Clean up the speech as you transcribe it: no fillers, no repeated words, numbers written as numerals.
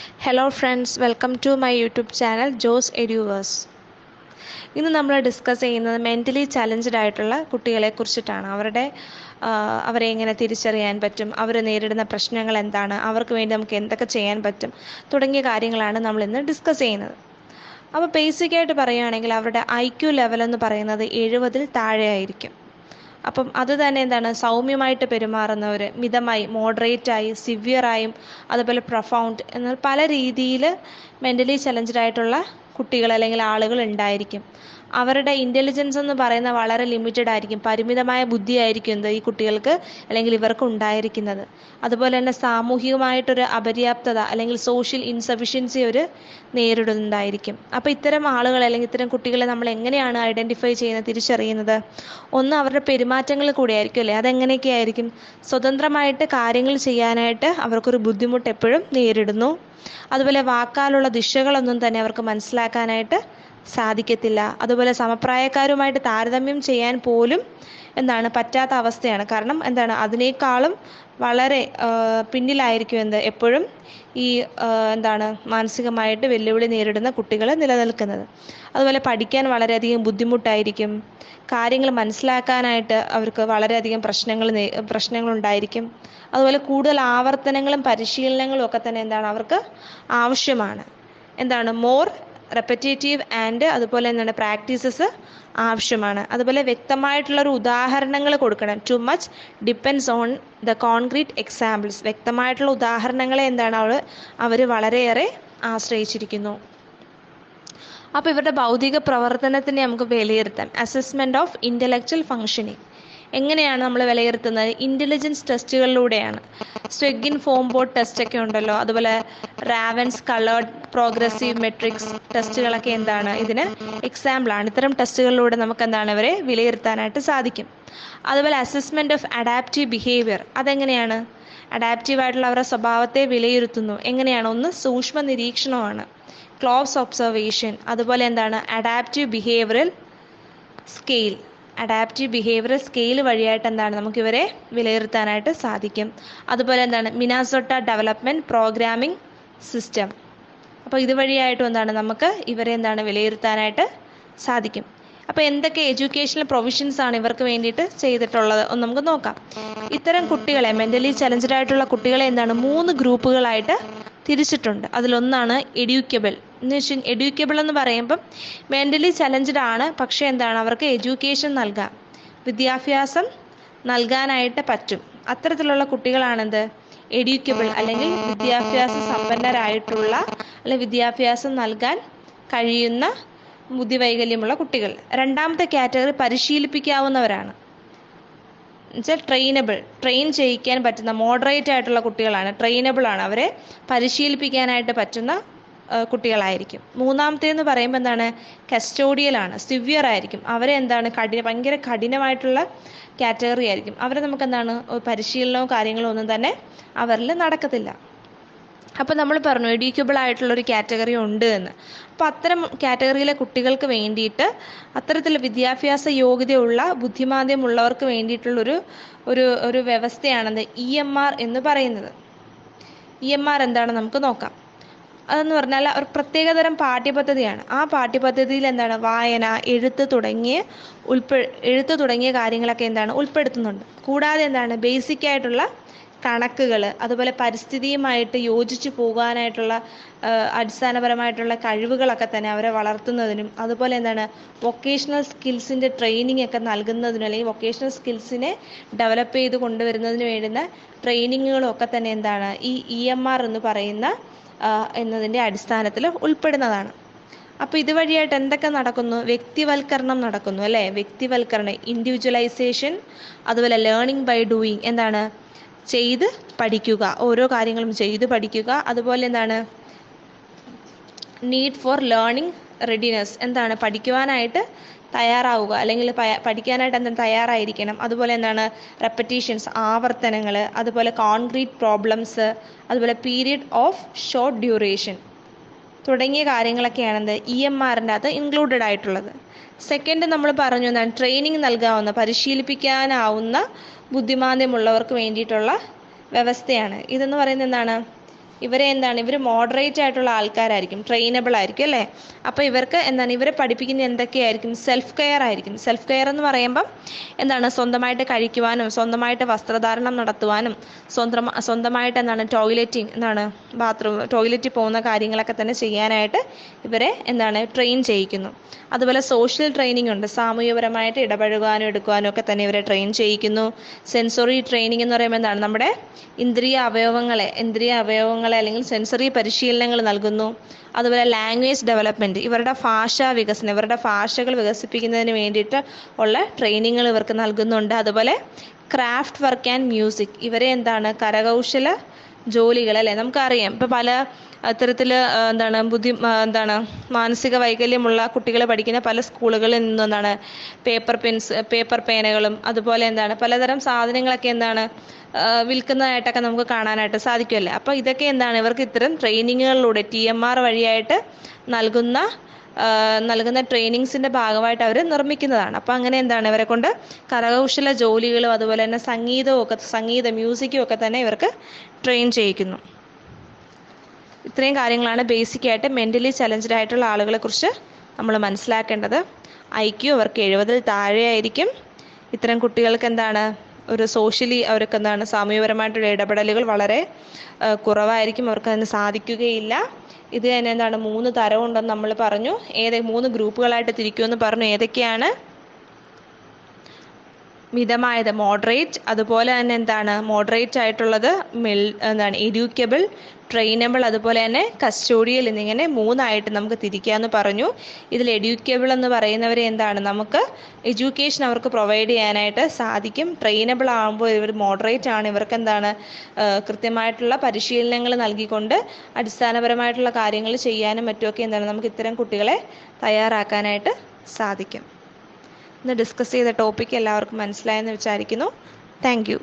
Hello friends, welcome to my YouTube channel Joe's Eduverse. ഇന്ന് നമ്മൾ discuss ചെയ്യുന്നത് mentally challenged ആയിട്ടുള്ള കുട്ടികളെ കുറിച്ചിട്ടാണ്. അവരെ എങ്ങനെ തിരിച്ചറിയാൻ പറ്റും, അവർ നേരിടുന്ന പ്രശ്നങ്ങൾ എന്താണ്, അവർക്ക് വേണ്ടി നമുക്ക് എന്തൊക്കെ ചെയ്യാൻ പറ്റും തുടങ്ങിയ കാര്യങ്ങളാണ് നമ്മൾ ഇന്ന് ഡിസ്കസ് ചെയ്യുന്നത്. അപ്പോൾ ബേസിക്കായിട്ട് പറയുകയാണെങ്കിൽ അവരുടെ IQ ലെവൽ എന്ന് പറയുന്നത് 70-ൽ താഴെ ആയിരിക്കും. അപ്പം അത് തന്നെ എന്താണ്, സൗമ്യമായിട്ട് പെരുമാറുന്നവർ, മിതമായി, മോഡറേറ്റായി, സിവിയറായും അതുപോലെ പ്രൊഫൗണ്ട് എന്നാൽ പല രീതിയിൽ മെൻ്റലി ചലഞ്ചഡ് ആയിട്ടുള്ള കുട്ടികൾ അല്ലെങ്കിൽ ആളുകൾ ഉണ്ടായിരിക്കും. അവരുടെ ഇൻ്റലിജൻസ് എന്ന് പറയുന്നത് വളരെ ലിമിറ്റഡ് ആയിരിക്കും, പരിമിതമായ ബുദ്ധിയായിരിക്കും ഈ കുട്ടികൾക്ക് അല്ലെങ്കിൽ ഇവർക്ക് ഉണ്ടായിരിക്കുന്നത്. അതുപോലെ തന്നെ സാമൂഹികമായിട്ടൊരു അപര്യാപ്തത അല്ലെങ്കിൽ സോഷ്യൽ ഇൻസഫിഷ്യൻസി അവർ നേരിടുന്നുണ്ടായിരിക്കും. അപ്പോൾ ഇത്തരം ആളുകൾ അല്ലെങ്കിൽ ഇത്തരം കുട്ടികളെ നമ്മൾ എങ്ങനെയാണ് ഐഡൻറ്റിഫൈ ചെയ്യുന്നത്, തിരിച്ചറിയുന്നത്? ഒന്ന്, അവരുടെ പെരുമാറ്റങ്ങൾ കൂടി ആയിരിക്കും അല്ലേ. അതെങ്ങനെയൊക്കെ ആയിരിക്കും? സ്വതന്ത്രമായിട്ട് കാര്യങ്ങൾ ചെയ്യാനായിട്ട് അവർക്കൊരു ബുദ്ധിമുട്ട് എപ്പോഴും നേരിടുന്നു. അതുപോലെ വാക്കാലുള്ള ദിശകളൊന്നും തന്നെ അവർക്ക് മനസ്സിലാക്കാനായിട്ട് സാധിക്കത്തില്ല. അതുപോലെ സമപ്രായക്കാരുമായിട്ട് താരതമ്യം ചെയ്യാൻ പോലും പറ്റാത്ത അവസ്ഥയാണ്. കാരണം അതിനേക്കാളും വളരെ പിന്നിലായിരിക്കും എപ്പോഴും ഈ മാനസികമായിട്ട് വെല്ലുവിളി നേരിടുന്ന കുട്ടികൾ നിലനിൽക്കുന്നത്. അതുപോലെ പഠിക്കാൻ വളരെയധികം ബുദ്ധിമുട്ടായിരിക്കും. കാര്യങ്ങൾ മനസ്സിലാക്കാനായിട്ട് അവർക്ക് വളരെയധികം പ്രശ്നങ്ങളുണ്ടായിരിക്കും. അതുപോലെ കൂടുതൽ ആവർത്തനങ്ങളും പരിശീലനങ്ങളും ഒക്കെ തന്നെ അവർക്ക് ആവശ്യമാണ്. മോർ റെപ്പറ്റേറ്റീവ് ആൻഡ് അതുപോലെ പ്രാക്ടീസസ് ആവശ്യമാണ്. അതുപോലെ വ്യക്തമായിട്ടുള്ളൊരു ഉദാഹരണങ്ങൾ കൊടുക്കണം. Too much depends on the concrete examples. വ്യക്തമായിട്ടുള്ള ഉദാഹരണങ്ങളെ അവർ വളരെയേറെ ആശ്രയിച്ചിരിക്കുന്നു. അപ്പോൾ ഇവരുടെ ഭൗതിക പ്രവർത്തനത്തിനെ നമുക്ക് വിലയിരുത്താം. അസസ്മെൻറ്റ് ഓഫ് ഇൻ്റലക്ച്വൽ ഫങ്ഷനിങ് എങ്ങനെയാണ് നമ്മൾ വിലയിരുത്തുന്നത്? ഇൻ്റലിജൻസ് ടെസ്റ്റുകളിലൂടെയാണ്. സ്വെഗിൻ ഫോം ബോർഡ് ടെസ്റ്റൊക്കെ ഉണ്ടല്ലോ, അതുപോലെ റാവൻസ് കളേർഡ് പ്രോഗ്രസീവ് മെട്രിക്സ് ടെസ്റ്റുകളൊക്കെ ഇതിന് എക്സാമ്പിളാണ്. ഇത്തരം ടെസ്റ്റുകളിലൂടെ നമുക്ക് ഇവരെ വിലയിരുത്താനായിട്ട് സാധിക്കും. അതുപോലെ അസസ്മെൻറ്റ് ഓഫ് അഡാപ്റ്റീവ് ബിഹേവിയർ, അതെങ്ങനെയാണ്? അഡാപ്റ്റീവായിട്ടുള്ള അവരുടെ സ്വഭാവത്തെ വിലയിരുത്തുന്നു. എങ്ങനെയാണ്? ഒന്ന്, സൂക്ഷ്മ നിരീക്ഷണമാണ്, ക്ലോസ് ഒബ്സർവേഷൻ. അതുപോലെ adaptive behavioural scale. Adaptive behavioural scale വഴിയായിട്ട് നമുക്കിവരെ വിലയിരുത്താനായിട്ട് സാധിക്കും. അതുപോലെ മിനാസോട്ട ഡെവലപ്മെൻറ്റ് പ്രോഗ്രാമിംഗ് സിസ്റ്റം. അപ്പോൾ ഇതുവഴിയായിട്ടും നമുക്ക് ഇവരെ വിലയിരുത്താനായിട്ട് സാധിക്കും. അപ്പോൾ എന്തൊക്കെ എഡ്യൂക്കേഷണൽ പ്രൊവിഷൻസ് ആണ് ഇവർക്ക് വേണ്ടിയിട്ട് ചെയ്തിട്ടുള്ളത് ഒന്ന് നമുക്ക് നോക്കാം. ഇത്തരം കുട്ടികളെ, മെൻ്റലി ചലഞ്ചഡ് ആയിട്ടുള്ള കുട്ടികളെ 3 ഗ്രൂപ്പുകളായിട്ട് തിരിച്ചിട്ടുണ്ട്. അതിലൊന്നാണ് എഡ്യൂക്കബിൾ. എഡ്യൂക്കബിൾ എന്ന് പറയുമ്പം മെൻ്റലി ചലഞ്ചഡ് ആണ്, പക്ഷേ അവർക്ക് എഡ്യൂക്കേഷൻ നൽകാം, വിദ്യാഭ്യാസം നൽകാനായിട്ട് പറ്റും. അത്തരത്തിലുള്ള കുട്ടികളാണെന്ത് എഡ്യൂക്കബിൾ, അല്ലെങ്കിൽ വിദ്യാഭ്യാസ സമ്പന്നരായിട്ടുള്ള അല്ലെങ്കിൽ വിദ്യാഭ്യാസം നൽകാൻ കഴിയുന്ന ബുദ്ധിവൈകല്യമുള്ള കുട്ടികൾ. രണ്ടാമത്തെ കാറ്റഗറി പരിശീലിപ്പിക്കാവുന്നവരാണ്. ട്രെയിൻ ചെയ്യിക്കാൻ പറ്റുന്ന മോഡറേറ്റ് ആയിട്ടുള്ള കുട്ടികളാണ്, ട്രെയിനബിൾ ആണ്, അവരെ പരിശീലിപ്പിക്കാനായിട്ട് പറ്റുന്ന കുട്ടികളായിരിക്കും. മൂന്നാമത്തേന്ന് പറയുമ്പോൾ കസ്റ്റോഡിയൽ ആണ്, സിവിയർ ആയിരിക്കും. അവരെ ഭയങ്കര കഠിനമായിട്ടുള്ള കാറ്റഗറി ആയിരിക്കും. അവരെ നമുക്ക് പരിശീലനവും കാര്യങ്ങളും ഒന്നും തന്നെ അവരിൽ നടക്കത്തില്ല. അപ്പോൾ നമ്മൾ പറഞ്ഞു എഡ്യൂക്കബിൾ ആയിട്ടുള്ളൊരു കാറ്റഗറി ഉണ്ട് എന്ന്. അപ്പോൾ അത്തരം കാറ്റഗറിയിലെ കുട്ടികൾക്ക് വേണ്ടിയിട്ട്, അത്തരത്തിൽ വിദ്യാഭ്യാസ യോഗ്യതയുള്ള ബുദ്ധിമാന്ദ്യമുള്ളവർക്ക് വേണ്ടിയിട്ടുള്ളൊരു ഒരു വ്യവസ്ഥയാണെന്ന് EMR എന്ന് പറയുന്നത്. EMR എന്താണെന്ന് നമുക്ക് നോക്കാം. അതെന്ന് പറഞ്ഞാൽ ഒരു പ്രത്യേകതരം പാഠ്യപദ്ധതിയാണ്. ആ പാഠ്യപദ്ധതിയിൽ വായന, എഴുത്ത് തുടങ്ങിയ കാര്യങ്ങളൊക്കെ ഉൾപ്പെടുത്തുന്നുണ്ട്. കൂടാതെ ബേസിക് ആയിട്ടുള്ള കണക്കുകൾ, അതുപോലെ പരിസ്ഥിതിയുമായിട്ട് യോജിച്ച് പോകാനായിട്ടുള്ള അടിസ്ഥാനപരമായിട്ടുള്ള കഴിവുകളൊക്കെ തന്നെ അവരെ വളർത്തുന്നതിനും, അതുപോലെ വൊക്കേഷണൽ സ്കിൽസിൻ്റെ ട്രെയിനിങ് ഒക്കെ നൽകുന്നതിനും, അല്ലെങ്കിൽ വൊക്കേഷണൽ സ്കിൽസിനെ ഡെവലപ്പ് ചെയ്ത് കൊണ്ടുവരുന്നതിന് വേണ്ടുന്ന ട്രെയിനിങ്ങുകളും ഒക്കെ തന്നെ ഈ EMR എന്ന് പറയുന്ന എന്നതിൻ്റെ അടിസ്ഥാനത്തിൽ ഉൾപ്പെടുന്നതാണ്. അപ്പോൾ ഇതുവഴിയായിട്ട് എന്തൊക്കെ നടക്കുന്നു? വ്യക്തിവൽക്കരണം നടക്കുന്നു അല്ലേ. വ്യക്തിവൽക്കരണം, ഇൻഡിവിജ്വലൈസേഷൻ, അതുപോലെ ലേണിംഗ് ബൈ ഡൂയിങ്, ചെയ്ത് പഠിക്കുക, ഓരോ കാര്യങ്ങളും ചെയ്ത് പഠിക്കുക. അതുപോലെ നീഡ് ഫോർ ലേണിംഗ് റെഡിനെസ്, പഠിക്കുവാനായിട്ട് തയ്യാറാവുക, അല്ലെങ്കിൽ പഠിക്കാനായിട്ട് തയ്യാറായിരിക്കണം. അതുപോലെ റെപ്പറ്റീഷൻസ്, ആവർത്തനങ്ങൾ, അതുപോലെ കോൺക്രീറ്റ് പ്രോബ്ലംസ്, അതുപോലെ പീരിയഡ് ഓഫ് ഷോർട്ട് ഡ്യൂറേഷൻ തുടങ്ങിയ കാര്യങ്ങളൊക്കെയാണ് EMRൻ്റെ അകത്ത് ഇൻക്ലൂഡഡ് ആയിട്ടുള്ളത്. സെക്കൻഡ് നമ്മൾ പറഞ്ഞു ട്രെയിനിങ് നൽകാവുന്ന, പരിശീലിപ്പിക്കാനാവുന്ന ബുദ്ധിമാന്ദ്യമുള്ളവർക്ക് വേണ്ടിയിട്ടുള്ള വ്യവസ്ഥയാണ്. ഇതെന്ന് പറയുന്നത് ഇവരെ എന്താണ്, ഇവർ മോഡറേറ്റ് ആയിട്ടുള്ള ആൾക്കാരായിരിക്കും, ട്രെയിനബിൾ ആയിരിക്കും അല്ലേ. അപ്പോൾ ഇവർക്ക് എന്താണ്, ഇവരെ പഠിപ്പിക്കുന്ന എന്തൊക്കെയായിരിക്കും, സെൽഫ് കെയർ ആയിരിക്കും. സെൽഫ് കെയർ എന്ന് പറയുമ്പം എന്താണ്, സ്വന്തമായിട്ട് കഴിക്കുവാനും സ്വന്തമായിട്ട് വസ്ത്രധാരണം നടത്തുവാനും സ്വന്തമായിട്ട് എന്താണ് ടോയ്ലറ്റിങ്, എന്താണ് ടോയ്ലറ്റിൽ പോകുന്ന കാര്യങ്ങളൊക്കെ തന്നെ ചെയ്യാനായിട്ട് ഇവരെ എന്താണ് ട്രെയിൻ ചെയ്യിക്കുന്നു. അതുപോലെ സോഷ്യൽ ട്രെയിനിങ് ഉണ്ട്, സാമൂഹികപരമായിട്ട് ഇടപഴകാനും എടുക്കുവാനും ഒക്കെ തന്നെ ഇവരെ ട്രെയിൻ ചെയ്യിക്കുന്നു. സെൻസറി ട്രെയിനിങ് എന്ന് പറയുമ്പോൾ എന്താണ്, നമ്മുടെ ഇന്ദ്രിയ അവയവങ്ങളെ അല്ലെങ്കിൽ സെൻസറി പരിശീലനങ്ങൾ നൽകുന്നു. അതുപോലെ ലാംഗ്വേജ് ഡെവലപ്മെൻറ്റ്, ഇവരുടെ ഭാഷാ വികസനം, ഇവരുടെ ഭാഷകൾ വികസിപ്പിക്കുന്നതിന് വേണ്ടിയിട്ട് ഉള്ള ട്രെയിനിങ്ങുകൾ ഇവർക്ക് നൽകുന്നുണ്ട്. അതുപോലെ ക്രാഫ്റ്റ് വർക്ക് ആൻഡ് മ്യൂസിക്, ഇവരെ എന്താണ് കരകൗശല ജോലികൾ അല്ലേ. നമുക്കറിയാം ഇപ്പോൾ പല അത്തരത്തിൽ എന്താണ് മാനസിക വൈകല്യമുള്ള കുട്ടികൾ പഠിക്കുന്ന പല സ്കൂളുകളിൽ നിന്നും എന്താണ് പേപ്പർ പേനകളും അതുപോലെ എന്താണ് പലതരം സാധനങ്ങളൊക്കെ എന്താണ് വിൽക്കുന്നതായിട്ടൊക്കെ നമുക്ക് കാണാനായിട്ട് സാധിക്കുമല്ലേ. അപ്പോൾ ഇതൊക്കെ എന്താണ് ഇവർക്ക് ഇത്തരം ട്രെയിനിങ്ങുകളിലൂടെ TMR വഴിയായിട്ട് നൽകുന്ന ട്രെയിനിങ്സിൻ്റെ ഭാഗമായിട്ട് അവർ നിർമ്മിക്കുന്നതാണ്. അപ്പോൾ അങ്ങനെ എന്താണ് ഇവരെ കൊണ്ട് കരകൗശല ജോലികളും അതുപോലെ തന്നെ മ്യൂസിക്കും ഒക്കെ തന്നെ ഇവർക്ക് ട്രെയിൻ ചെയ്യിക്കുന്നു. ഇത്രയും കാര്യങ്ങളാണ് ബേസിക്കായിട്ട് മെൻ്റലി ചലഞ്ചഡ് ആയിട്ടുള്ള ആളുകളെ കുറിച്ച് നമ്മൾ മനസ്സിലാക്കേണ്ടത്. IQ അവർക്ക് 70-ൽ താഴെയായിരിക്കും. ഇത്തരം കുട്ടികൾക്ക് എന്താണ് ഒരു സോഷ്യലി അവർക്ക് എന്താണ് സാമൂഹികപരമായിട്ടുള്ള ഇടപെടലുകൾ വളരെ കുറവായിരിക്കും, അവർക്ക് അതിന് സാധിക്കുകയില്ല. ഇത് തന്നെ എന്താണ് 3 തരമുണ്ടെന്ന് നമ്മൾ പറഞ്ഞു. 3 ഗ്രൂപ്പുകളായിട്ട് തിരിക്കുമെന്ന് പറഞ്ഞു. ഏതൊക്കെയാണ്? മിതമായത് മോഡറേറ്റ്, അതുപോലെ തന്നെ എന്താണ് മോഡറേറ്റ് ആയിട്ടുള്ളത് എഡ്യൂക്കബിൾ, ട്രെയിനബിൾ, അതുപോലെ തന്നെ കസ്റ്റോഡിയൽ എന്നിങ്ങനെ 3ആയിട്ട് നമുക്ക് തിരിക്കാമെന്ന് പറഞ്ഞു. ഇതിൽ എഡ്യൂക്കബിൾ എന്ന് പറയുന്നവരെ എന്താണ് നമുക്ക് എഡ്യൂക്കേഷൻ അവർക്ക് പ്രൊവൈഡ് ചെയ്യാനായിട്ട് സാധിക്കും. ട്രെയിനബിൾ ആകുമ്പോൾ ഇവർ മോഡറേറ്റ് ആണ്, ഇവർക്ക് എന്താണ് കൃത്യമായിട്ടുള്ള പരിശീലനങ്ങൾ നൽകിക്കൊണ്ട് അടിസ്ഥാനപരമായിട്ടുള്ള കാര്യങ്ങൾ ചെയ്യാനും മറ്റുമൊക്കെ എന്താണ് നമുക്ക് ഇത്തരം കുട്ടികളെ തയ്യാറാക്കാനായിട്ട് സാധിക്കും. ഇന്ന് ഡിസ്കസ് ചെയ്ത ടോപ്പിക്ക് എല്ലാവർക്കും മനസ്സിലായെന്ന് വിചാരിക്കുന്നു. Thank you.